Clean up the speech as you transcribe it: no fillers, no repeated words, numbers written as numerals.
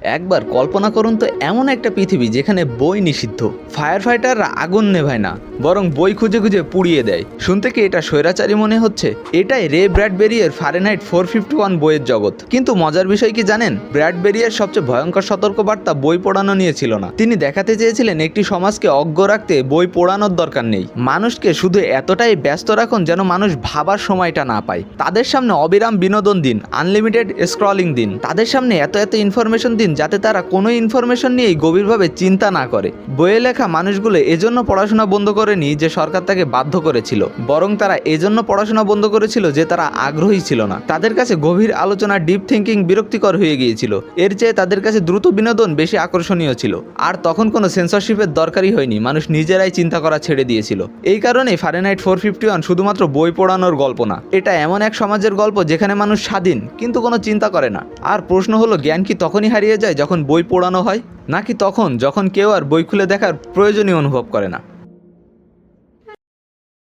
একবার কল্পনা করুন তো এমন একটা পৃথিবী যেখানে বই নিষিদ্ধ, ফায়ার ফাইটাররা আগুন নেভায় না, বরং বই খুঁজে খুঁজে পুড়িয়ে দেয়। শুনতে কি এটা স্বৈরাচারী মনে হচ্ছে? এটাই রে ব্র্যাডবেরিয়ের ফারেনহাইট 451 বইয়ের জগৎ। কিন্তু মজার বিষয় কি জানেন, ব্র্যাডবেরিয়ের সবচেয়ে ভয়ঙ্কর সতর্কবার্তা বই পোড়ানো নিয়ে ছিল না। তিনি দেখাতে চেয়েছিলেন একটি সমাজকে অজ্ঞ রাখতে বই পোড়ানোর দরকার নেই। মানুষকে শুধু এতটাই ব্যস্ত রাখুন যেন মানুষ ভাবার সময়টা না পায়। তাদের সামনে অবিরাম বিনোদন দিন, আনলিমিটেড স্ক্রলিং দিন, তাদের সামনে এত এত ইনফরমেশন দিন যাতে তারা কোনো ইনফরমেশন নিয়েই গভীরভাবে চিন্তা না করে। বইয়ে লেখা মানুষগুলো এজন্য পড়াশোনা বন্ধ করেনি যে সরকার তাকে বাধ্য করেছিল, বরং তারা এজন্য পড়াশোনা বন্ধ করেছিল যে তারা আগ্রহী ছিল না। তাদের কাছে গভীর আলোচনা, ডিপ থিঙ্কিং বিরক্তিকর হয়ে গিয়েছিল। এর চেয়ে তাদের কাছে দ্রুত বিনোদন বেশি আকর্ষণীয় ছিল। আর তখন কোনো সেন্সরশিপের দরকারই হয়নি, মানুষ নিজেরাই চিন্তা করা ছেড়ে দিয়েছিল। এই কারণে ফারেনহাইট 451 শুধুমাত্র বই পোড়ানোর গল্প না, এটা এমন এক সমাজের গল্প যেখানে মানুষ স্বাধীন কিন্তু কোনো চিন্তা করে না। আর প্রশ্ন হলো, জ্ঞান কি তখনই হারিয়ে যায় যখন বই পোড়ানো হয়, নাকি তখন যখন কেউ আর বই খুলে দেখার প্রয়োজনই অনুভব করে না?